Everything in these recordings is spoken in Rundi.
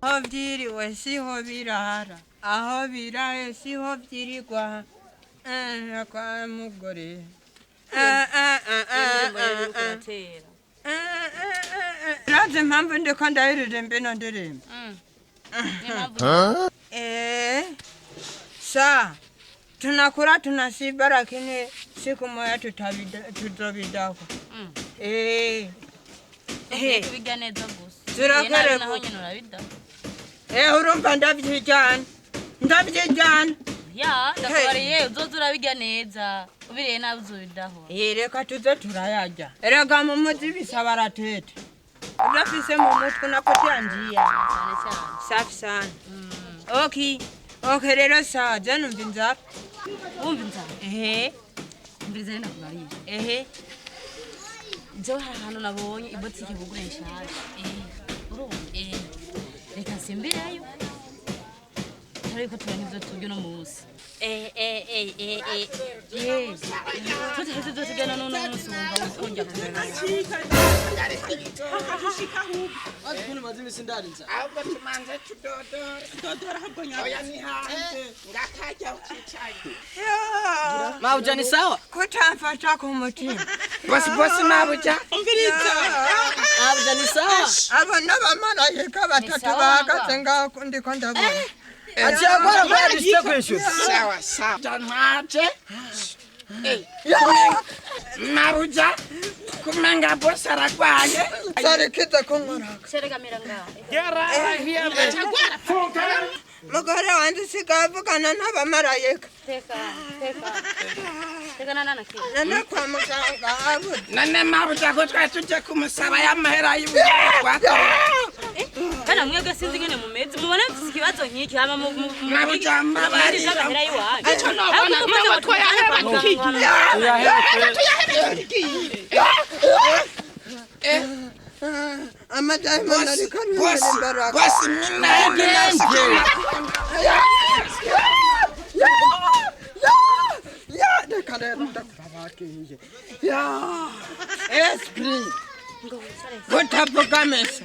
aho byiriwe siho birara aho biraye siho byirirwa kwa mugore Raze mpamvu ndiko ndayiririmba ino ndirimbo Sa tunakula tunasiba lakini siku moja tutobidako tubiganeza gusa turakare naho nyine urabida urumva ndabyijyana ya ndakubariye uzoza urabiganeza ubiriye nabi uzobidaho reka tuze turayajya erega mu muzi bisaba aratete urafise mu mutwe napotea njia cyane cyane safi sana okay rero sawa je numva inzara wumva inzara mbirize nakubariye Joe hano nabonye ibotike bugurisha urumva reka simbirayo ariko turanye ibyo turyo no munsi tutaheze byo tugana no munsi wumva ukonja kumenya Azikuni mazimi sindarinza ahubwo tumanze tudodora hagonya oya ni hanze ngakajya ucicaye Mabuja ni sawa kutamfata ku mutima bosi mabuja umbiriza Mabuja ni sawa abo n'abamarayika batatu bahagaze ngaho ndiko ndabona Achakora kwa distinction sawa janwaje mabuja kumenga bosi aragwaye sarekeza kumuraka serega miranga mugore wanje sigavugana n'abamarayika teka nana ke nana kwa muganga abo nane mabuja ko twatuje kumusaba y'amahera y'ubwa kana mwebwe sinzi ngene mumeze mubona mfise ikibazo nk'iki hama mabuja mabari amahera yiwaje ejo nobona nawe twayahera amadayimoni ariko imbaraga bosi minaende nasikina reka rero ndakurabakiye esprit gutavugamesa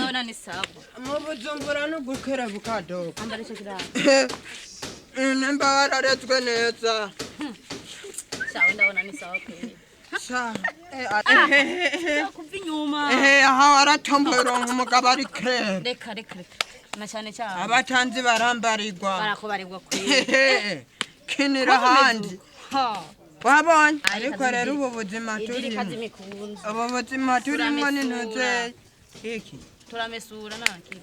nona ni sawa mu bujumbura no gukera bukadogo ambara ico kiraro nemba wararetswe neza sawa ndabona ni sawa kweli kuva inyuma aha waratomboye umugabo ari clair reka na cyane cyane abatanzi barambarirwa barakobarirwa kweli kinira handi wabonye ariko rero ubu buzima turimo ubu buzima turimo n'intuze iki turamesura nakiri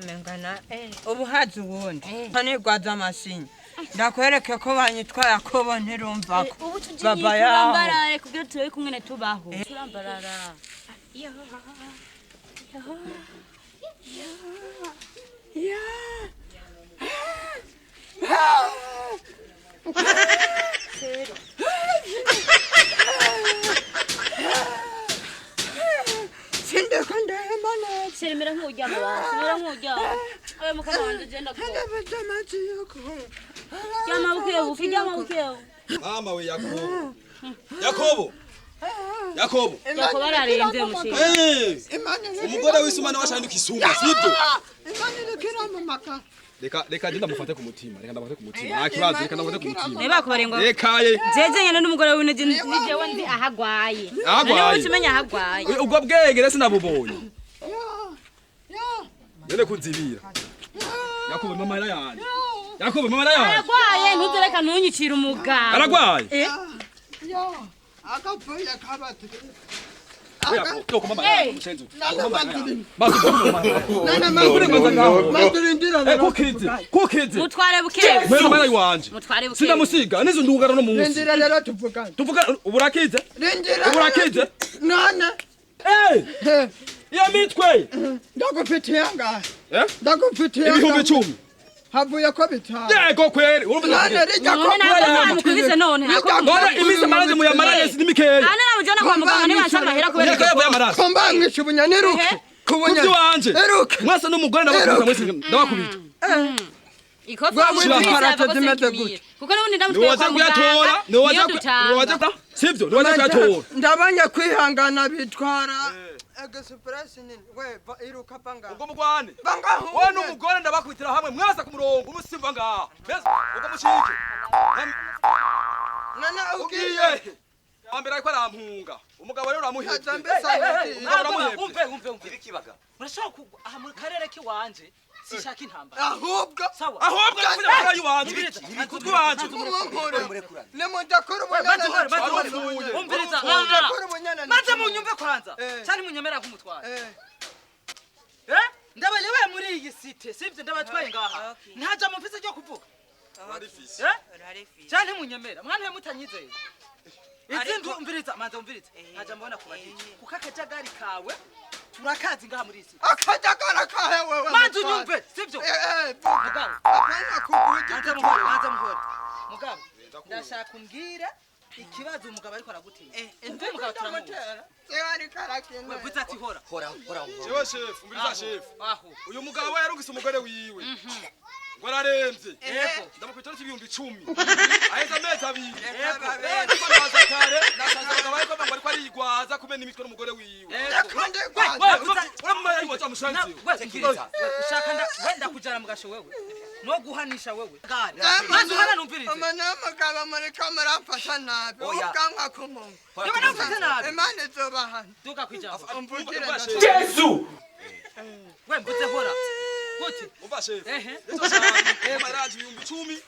mengana ubu hazi ubundi ntanigwaza amasinya ndakwereke ko banyitwa Yakobo ntirumvako ubu tugiye baba yaho turambarare kugira tube kumwe tubaho turambarara sindeko ndahemana seremera nk'uryama basi seremera nk'uryama ayo mukama wanje genda ko ndabaza amazi yoko ryama bukebu mama we Yakobo Yakobo ararenze mushika umugore w'Isumana washanduka isumba sibyo imana irikira mu maka reka je ndamufate ku mutima nta kibazo reka ndamufate ku mutima neba kubarengo rekaye jeje nyene n'umugore w'ine jewe ndi ahagwaye none ucimenya ahagwaye ubwo bwenge rese nabubonye none kunzibira Yakobo mama yarayane aragwaye ntuzereka ntunyicira umugabo aragwaye akapfuye kabati kukizi mutware bukebu mwene mwana wanje mutware bukebu sindamusiga nizo ndugara no munsi rindira rero tuvugana uburakize none ya mitwe ndagufitiye ngahe ndagufitiye ibihumbi 10 havuye ko bitanu yego kweri urumva none rijya ko mukwize none none iminsi maraze mu yamaranye sinimikeya ana namujana kwa muganga nibansa amahera kubera ko yavuye amaraso komba mwisha ubunyaniruke kubyo wanje mwese n'umugore ndabakubita mwese ndabakubita ikofi kuko nubundi ndamutwaye kwa muganga niwaza kuyatora sivyo niwaza kuyatora ndabanya kwihangana bitwara express nini we iruka panga ubwo mugwane panga wowe n'umugore ndabakwitira hamwe mwaza ku murongo umusimba ngaha mbese ubwo mushike nana ugiye ambera ko arampunga umugabo rero uramuhetse umve ibikibaga murashaka kugwa aha mu karere kiwanje sishaka intambara ahubwo kuvuga ko ari wanje kutwi wanje nemo ndakora ubunyana umviriza maze munyumve kwanza cyane munyemera kumutwara ndabalewe muri iyi site sivye ndabatwaye ngaha ntaja mu mfise ryo kuvuga cyane munyemera mwana we mutanyizeye izindi umviriza manza umviriza ntaja mbona kubadije kuko akajagari kawe turakazi ngaha muri isi akajagara kahe wewe manza unyumve sivyo mugabo apana kubuje manza muhora mugabo ndashaka umbwira ikibazo umugabo ariko aragutinya umve mugabo turamutera yari karakene we vuze ati hora jewe chef umviriza chef aho uyu mugabo yarungise umugore wiwe ngo araremvye ndamukwita n'ibihumbi 10 aheza amezi abiri ndabaza kare nasanze bariko bangwa ariko arigwaza kumena imitwe n'umugore wiwe uramumara yiwe cyamushanze ushaka wenda kujana mu gasho wewe no guhanisha wewe manzi uhana numvirize amanama gaba muri kamera mfasha nabi ukanka kumungu niba namfata nabi imana zobahana duka kwijambo Yesu we mvuze hora gute umva chef maraji ibihumbi 10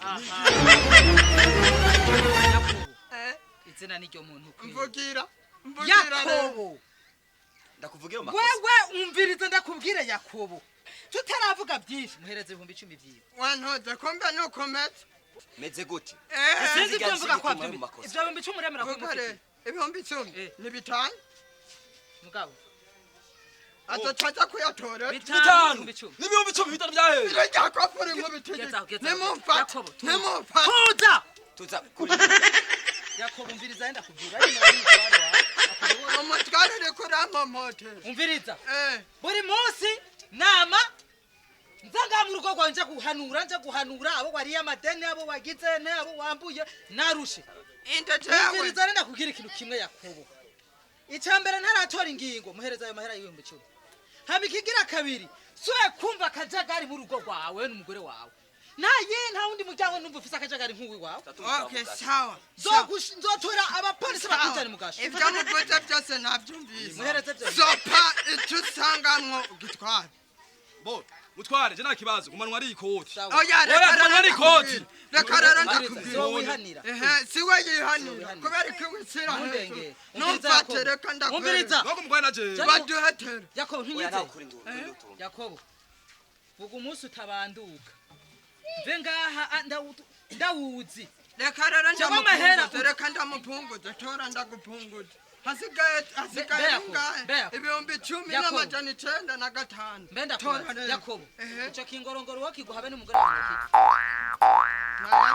izina niryo muntu mvugira Yakobo ndakuvugira mu wewe umviriza ndakubwira Yakobo tutaravuga byinshi muhereze 10,000 vyiwe wantoze kombe no komete meze gute sinzi ibyo mvuga kwa byo ibyo 10,000 uremera kumufite ibihumbi 10 ni bitanu mugabo azocaza kuyatora bitanu n'ibihumbi 10 bitanu byahe reka kopuri mu bitegeko nimumfata nimumfata tuza kuri Yakobo umviriza yenda kubwira ari muri twara umutwarire kuramomote umviriza buri munsi nama nzanga mu rugo rwanje guhanura abo wariye amadeni abo wagize ne abo wambuye narushe umviriza yenda kubwira ikintu kimwe Yakobo icambere ntaratora ingingo muhereza ayo mahera y'ibihumbi 10 habikigira kabiri soye kumva akajagari mu rugo rwawe n'umugore wawe nta wundi muryango numva ufise akajagari nk'uwi wawe okay sawa nzotora abapolisi bakujana mu gasho ivyo muvuze byose navyumvise muhereze byo sopa itusangamwo gitwara bo mutware je nakibazo kumanwa ari ikoti oya reka rero ndakubwira wihanira siwe yihanira kubera ko wisira numfate reka ndakwumviriza noko mugwana je baduhetera Yakobo ntinyitse Yakobo vuga umunsi utabanduka mve ngaha ndawuzi reka rero ndamupunguza reka ndamupunguza tora ndagupunguza hasigaye ngahe ibihumbi 10,905 mbenda kwa Yakobo ico kingorongoro wakiguhabe n'umugore wawe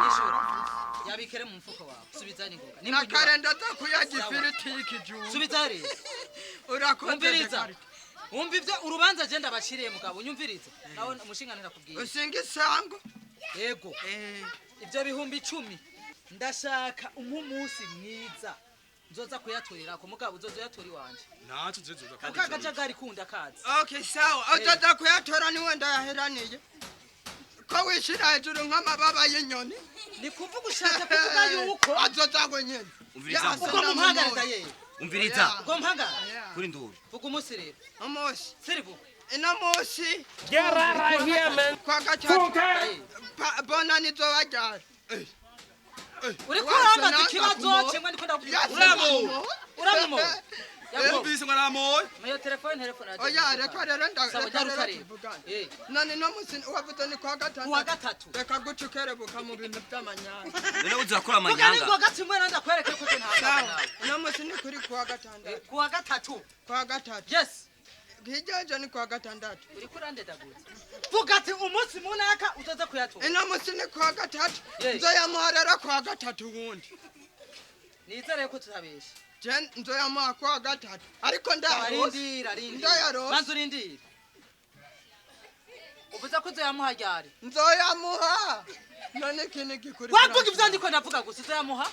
nishura yabikere mu mfuko wawe subizani ngoga nakare ndazakuyaga ifiriti y'ikijumba subizari urakumviriza umva ivyo urubanza je ndabashiriye mugabo unyumvirize nawe umushinganira kubwiye usinga isango yego ivyo bihumbi 10 ndashaka umunsi mwiza nzoza kuyaturira ko mugabo uzoza yatori wanje nacu zezoza akagajagari kunda kazi okay sawa uzoza kuyatora ni wenda yaheraniye ko wishira hejuru nk'amababa y'inyoni ni kuvuga ushaka kuvuga yuko azoza gwenyene umviriza uko mumpangariza yeye umviriza uko mpangara kuri nduru vuga umunsi rero umunsi siribu ino munsi Get right here, man. kwa gatatu bona nizo wajara uri kuramba ikibazo kimwe ndiko ndavuga uramumo yumvise mwaramoye mayo telefone oya reka rero ndavuga none no munsi wavuze ni kwa gatatu reka gucukerebuka mu bintu by'amanyanga none uzakora amanyanga amanyanga ngo gatimwe nanda kwereke ko nta no munsi ni kuri kwa gatatu yes gijeje ni kwa gatandatu uri kurande daguze vuga ati umunsi munaka utoza kuyatora ino munsi ni kwa gatatu nzoyamuharera kwa gatatu wundi nizere ko tutabesha je nzoyamuha kwa gatatu ariko ndarindira manzu rindira uvuze ko nzoyamuha ryari nzoyamuha none kini gikuri wavuga ivyo ndiko ndavuga gusa nzoyamuha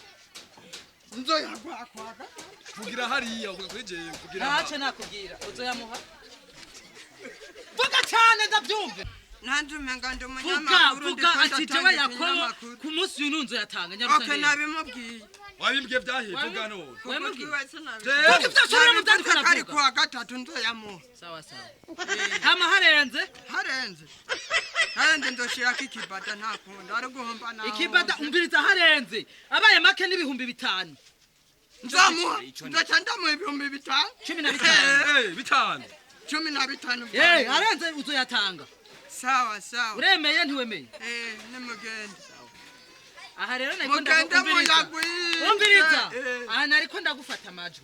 nzoyakwakwaga vugira hariya uvuga kuri jewe vugira ntacyo nakubwira uzoyamuha vuga cyane ndabyumve nanjye umenga ndi umunyamakuru vuga ati jewe yakobo ku munsi uyu nunzo yatanga nyarusange okay nabimubwiye wabimbwiye byahe vuga none wamubwiye sinabi vuga ibyo ashobora mu byandiko kari navuga kuwa gatatu nzoyamuha sawa hama harenze harenze ndoshirako ikibada ntakunda ari guhomba nawe ikibada umbiriza harenze abaye make n'ibihumbi 5 nzamuha nzoca ndamuha 5,000 15 15 harenze uzoyatanga sawa uremeye ntiwemeye nimugende aha rero mugende umbiriza aha nariko ndagufata amajwi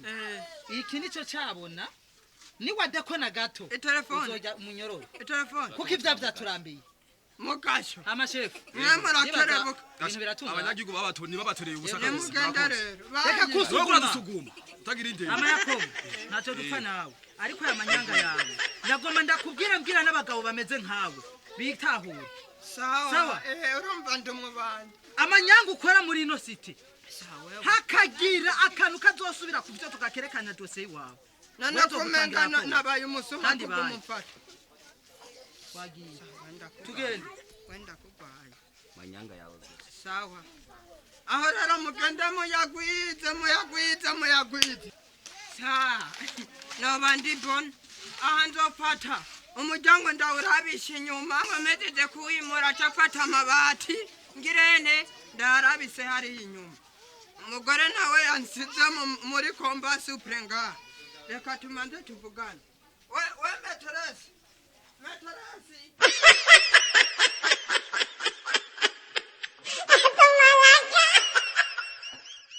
iki nico cyabona ni wadeko na gato uzojya umunyororo kuko ivya vyaturambiye mugasho amashefu mwemurakerebuka ibintu biratunga abanyagihugu babatoni babatoreye ubusa nimugende rero reka kusuguma utagira indende ama yakobo ntacyo dupfa nawe ariko ya manyanga yawe ndagomba ndakubwira mbwira n'abagabo bameze nkawe bitahure sawa urumva ndumubandi amanyanga ukora muri ino city hakagira akantu kazosubira ku byo tugakerekanya dosiye iwawe nanakumenga nabaye umusuma kumumfata wagiye tugende wenda kugwaye manyanga yawe sawa aho rero mugende muyagwize nobandi bon aha nzofata umuryango ndawurabisha inyuma nkomejeje kuwimura cafata amabati ngirene ndarabise hariya inyuma umugore nawe yansize muri komba suprenga reka tumanze tuvugane